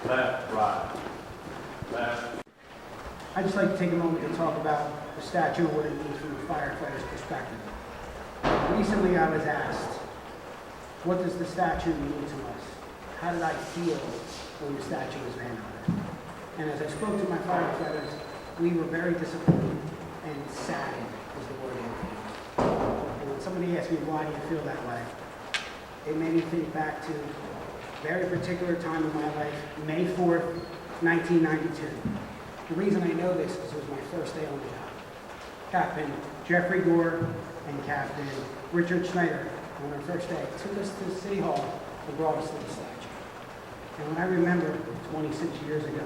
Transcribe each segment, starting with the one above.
Left, right. Left. I'd just like to take a moment to talk about the statue and what it means from the firefighter's perspective. Recently I was asked, what does the statue mean to us? How did I feel when the statue was vandalized? And as I spoke to my firefighters, we were very disappointed and saddened was the word I used. And when somebody asked me, why do you feel that way? It made me think back to a very particular time in my life, May 4th, 1992. The reason I know this is it was my first day on the job. Captain Jeffrey Gore and Captain Richard Schneider, on our first day, took us to City Hall and brought us to the statue. And when I remember 26 years ago,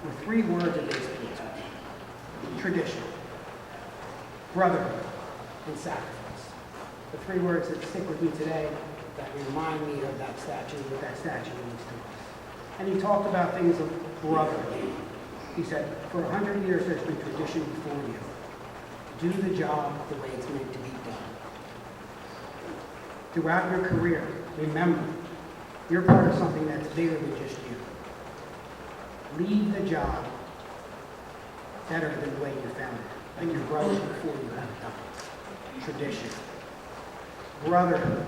were three words that basically touched. Tradition, brotherhood, and sacrifice. The three words that stick with me today that remind me of that statue, what that statue means to us. And he talked about things of brotherhood. He said, for 100 years there's been tradition before you. Do the job the way it's meant to be done. Throughout your career, remember, you're part of something that's bigger than just you. Leave the job better than the way you found it, like your brothers before you have done. Tradition. Brotherhood.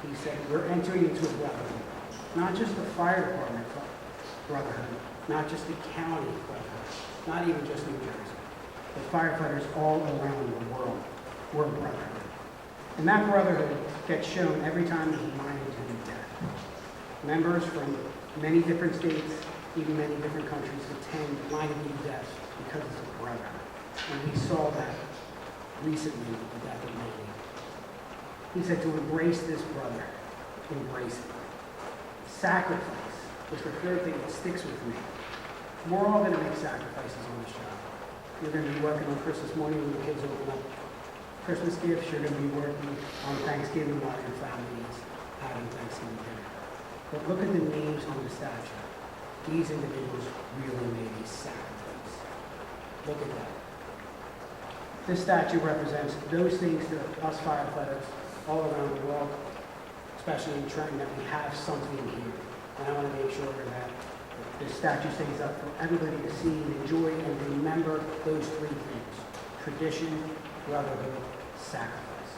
He said, we're entering into a brotherhood. Not just the fire department brotherhood, not just the county brotherhood, not even just New Jersey, but firefighters all around the world. We're a brotherhood. And that brotherhood gets shown every time there's a line of duty death. Members from many different states, even many different countries, attend line of duty deaths because it's a brotherhood. And we saw that recently with the death of Manny. He said to embrace this brother, embrace it. Sacrifice is the third thing that sticks with me. We're all going to make sacrifices on this job. You're going to be working on Christmas morning when the kids open up Christmas gifts. You're going to be working on Thanksgiving while your family is having Thanksgiving dinner. But look at the names on the statue. These individuals really made a sacrifice. Look at that. This statue represents those things to us firefighters all around the world, especially in Trenton, that we have something here. And I want to make sure that this statue stays up for everybody to see and enjoy and remember those three things: tradition, brotherhood, sacrifice.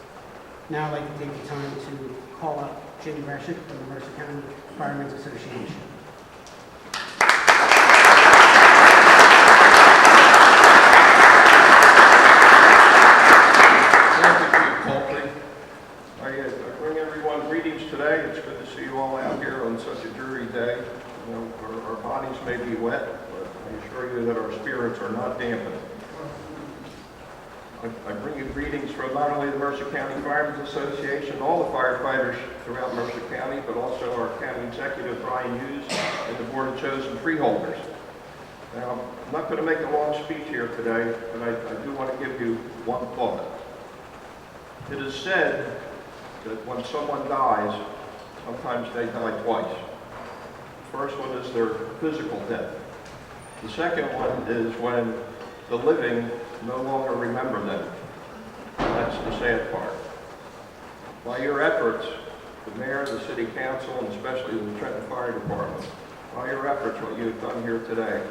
Now I'd like to take the time to call up Jim Gresham from the Mercer County Firemen's Association. It's good to see you all out here on such a dreary day. You know, our bodies may be wet, but I assure you that our spirits are not dampened. I bring you greetings from not only the Mercer County Firemen's Association, all the firefighters throughout Mercer County, but also our county executive, Brian Hughes, and the board of chosen freeholders. Now, I'm not going to make a long speech here today, but I do want to give you one thought. It is said that when someone dies, sometimes they die twice. The first one is their physical death. The second one is when the living no longer remember them. That's the sad part. By your efforts, the mayor, the city council, and especially the Trenton Fire Department, by your efforts, what you've done here today,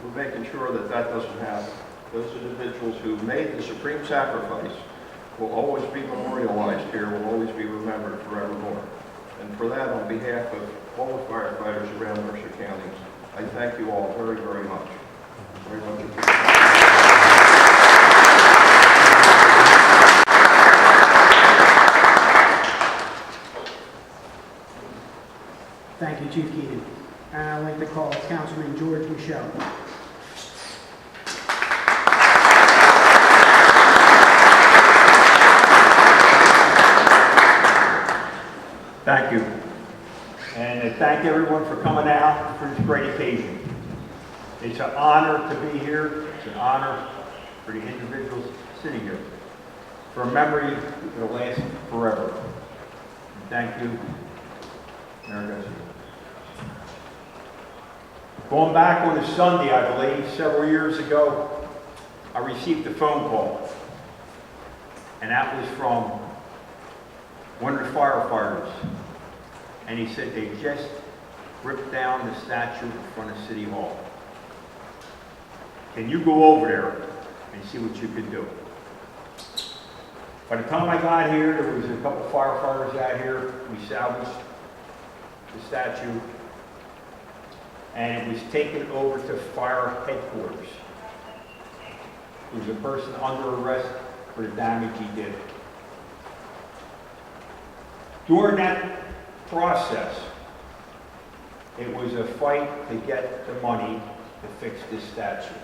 we're making sure that that doesn't happen. Those individuals who made the supreme sacrifice will always be memorialized here, will always be remembered forevermore. And for that, on behalf of all the firefighters around Mercer County, I thank you all very, very much. Very much appreciated. Thank you, Chief Keaton. And I'd like to call Councilman George Michelle. Thank you. And thank everyone for coming out for this great occasion. It's an honor to be here. It's an honor for the individuals sitting here. For a memory that will last forever. And thank you, Mayor Garcia. Going back on a Sunday, I believe, several years ago, I received a phone call. And that was from one of the firefighters. And he said they just ripped down the statue in front of City Hall. Can you go over there and see what you can do? By the time I got here, there was a couple firefighters out here. We salvaged the statue, and it was taken over to fire headquarters. There was a person under arrest for the damage he did. During that process, it was a fight to get the money to fix this statue.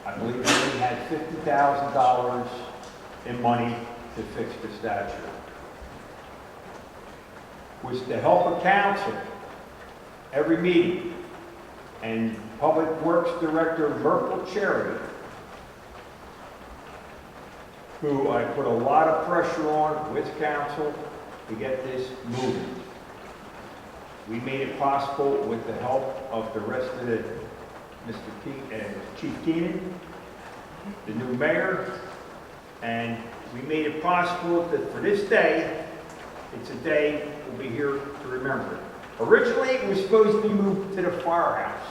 I believe we had $50,000 in money to fix the statue. With the help of council, every meeting, and Public Works Director Merkel Cherry, who I put a lot of pressure on with council to get this moving. We made it possible with the help of the rest of the Chief Keenan, the new mayor, and we made it possible that for this day, it's a day we'll be here to remember it. Originally, it was supposed to be moved to the firehouse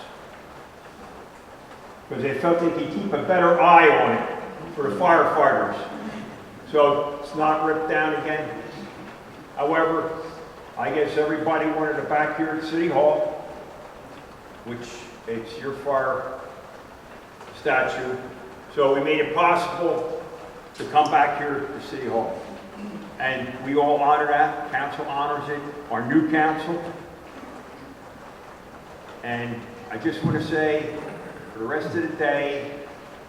because they felt they could keep a better eye on it for the firefighters. So it's not ripped down again. However, I guess everybody wanted it back here at City Hall, which it's your fire statue. So we made it possible to come back here to City Hall. And we all honor that. Council honors it, our new council. And I just want to say, for the rest of the day,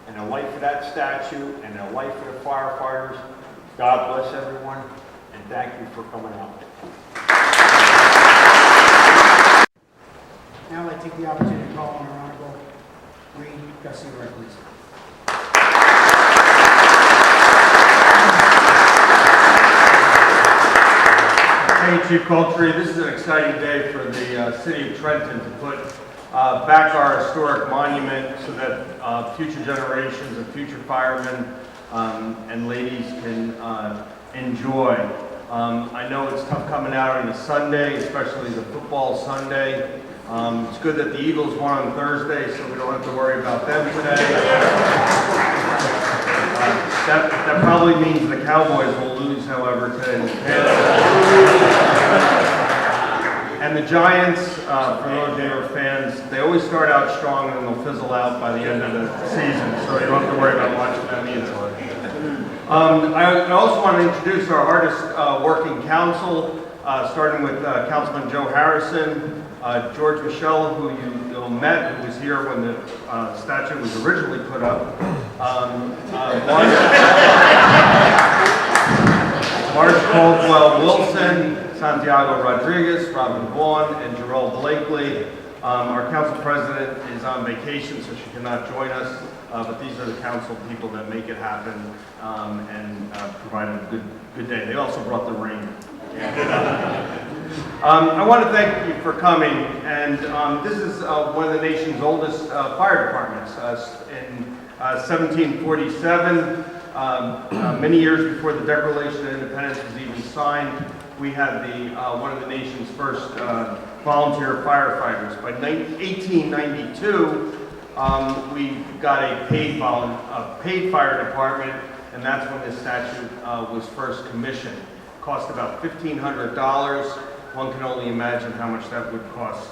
and the life of that statue, and the life of the firefighters, God bless everyone, and thank you for coming out. Now I take the opportunity to call on our Honorable Reed Gussie, please. Hey, Chief Coultry, this is an exciting day for the city of Trenton to put back our historic monument so that future generations of future firemen and ladies can enjoy. I know it's tough coming out on a Sunday, especially the football Sunday. It's good that the Eagles won on Thursday, so we don't have to worry about them today. That probably means the Cowboys will lose, however, today. And the Giants, for those of you who are fans, they always start out strong and then they'll fizzle out by the end of the season, so you don't have to worry about watching them either. I also want to introduce our hardest working council, starting with Councilman Joe Harrison, George Michelle, who you met, who was here when the statue was originally put up, Marge Caldwell Wilson, Santiago Rodriguez, Robin Vaughn, and Jarrell Blakely. Our council president is on vacation, so she cannot join us, but these are the council people that make it happen and provide a good day. They also brought the rain. I want to thank you for coming, and this is one of the nation's oldest fire departments. In 1747, many years before the Declaration of Independence was even signed, we had one of the nation's first volunteer firefighters. By 1892, we got a paid fire department, and that's when this statue was first commissioned. It cost about $1,500. One can only imagine how much that would cost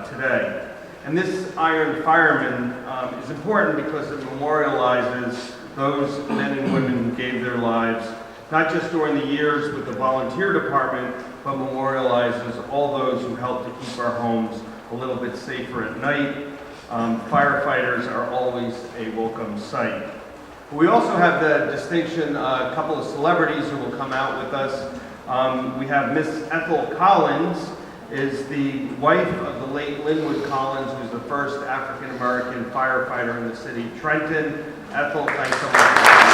today. And this Iron Fireman is important because it memorializes those men and women who gave their lives, not just during the years with the volunteer department, but memorializes all those who helped to keep our homes a little bit safer at night. Firefighters are always a welcome sight. We also have the distinction, a couple of celebrities who will come out with us. We have Miss Ethel Collins, is the wife of the late Linwood Collins, who's the first African-American firefighter in the city of Trenton. Ethel, thanks so much for coming.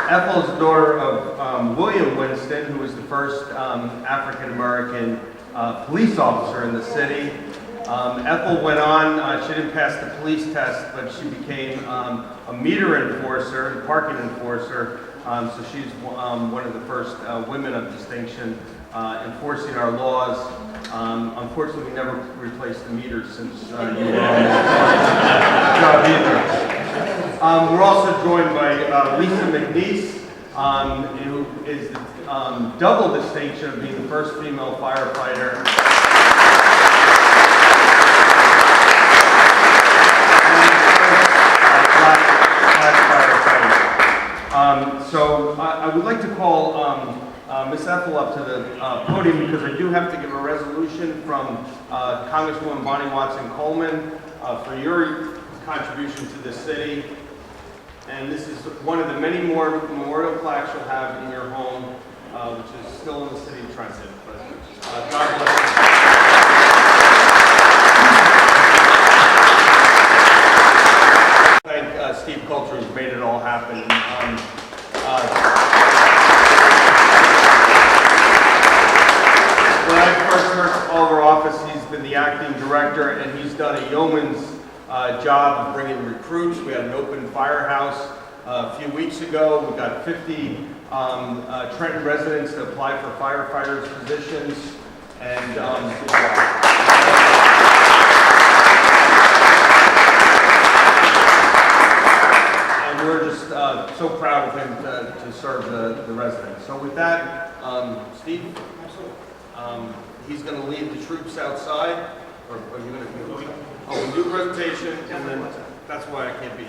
Ethel is the daughter of William Winston, who was the first African-American police officer in the city. Ethel went on, she didn't pass the police test, but she became a meter enforcer, parking enforcer. So she's one of the first women of distinction enforcing our laws. Unfortunately, we never replaced the meters since you were on this job either. We're also joined by Lisa McNeese, who is the double distinction of being the first female firefighter. So I would like to call Ms. Ethel up to the podium because I do have to give a resolution from Congresswoman Bonnie Watson Coleman for your contribution to the city. And this is one of the many more memorial plaques you'll have in your home, which is still in the city of Trenton. But God bless you. Thank Steve Coulter, who's made it all happen. When I first heard Oliver office, he's been the acting director, and he's done a yeoman's job of bringing recruits. We had an open firehouse a few weeks ago. We got 50 Trenton residents to apply for firefighters positions, and good job. We're just so proud of him to serve the residents. So with that, Steve, he's going to lead the troops outside, or are you going to do it? Oh, we'll do a presentation, and then that's why I can't be.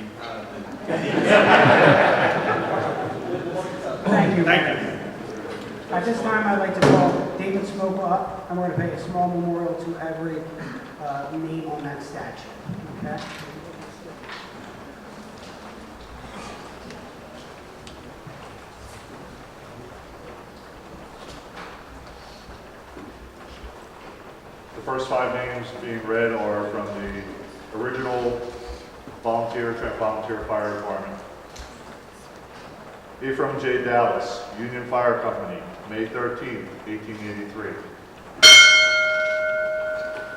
Thank you. Thank you. At this time, I'd like to call David Smoke up, and we're going to pay a small memorial to every name on that statue. Okay? The first 5 names being read are from the original Trent Volunteer Fire Department. Ephraim J. Dallas, Union Fire Company, May 13, 1883.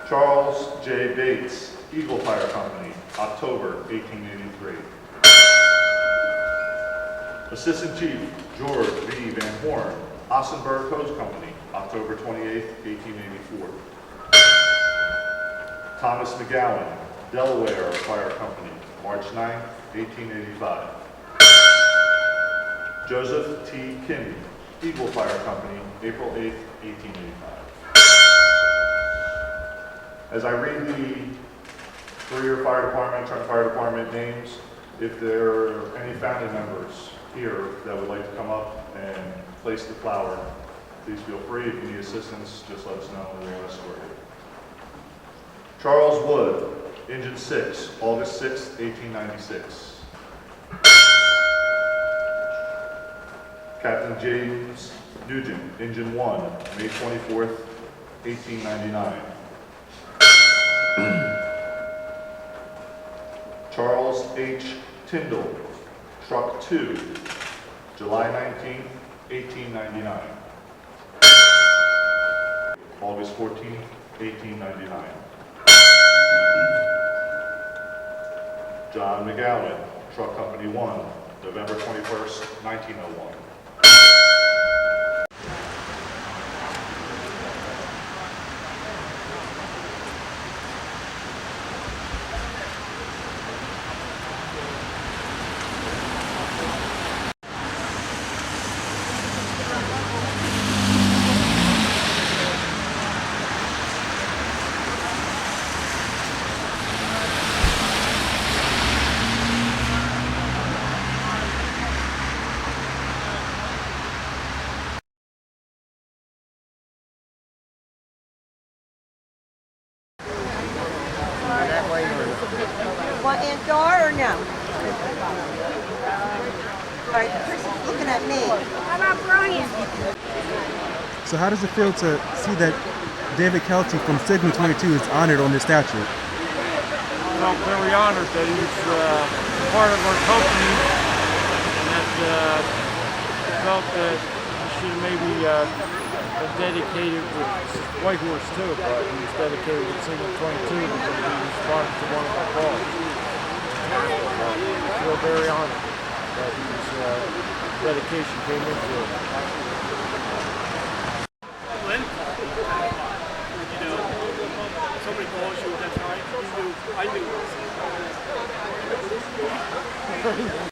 Charles J. Bates, Eagle Fire Company, October 1883. Assistant Chief George V. Van Horn, Ossenberg Hose Company, October 28, 1884. Thomas McGowan, Delaware Fire Company, March 9, 1885. Joseph T. Kinney, Eagle Fire Company, April 8, 1885. As I read the 3-year fire department, Trenton Fire Department names, if there are any family members here that would like to come up and place the flower, please feel free. If you need assistance, just let us know and we'll escort you. Charles Wood, Engine 6, August 6, 1896. Captain James Nugent, Engine 1, May 24th, 1899. Charles H. Tyndall, Truck 2, July 19th, 1899. August 14th, 1899. John McGowan, Truck Company 1, November 21st, 1901. Want Aunt Dar or no? All right, the person's looking at me. How about Brian? So how does it feel to see that David Kelty from Sigma 22 is honored on this statue? I felt very honored that he's part of our company, and that felt that he should have maybe been dedicated with White Horse too, but he was dedicated with Signal 22 because he responded to one of my calls. I feel very honored that his dedication came into it. Lynn, you know, somebody calls you at that time, you knew, I knew.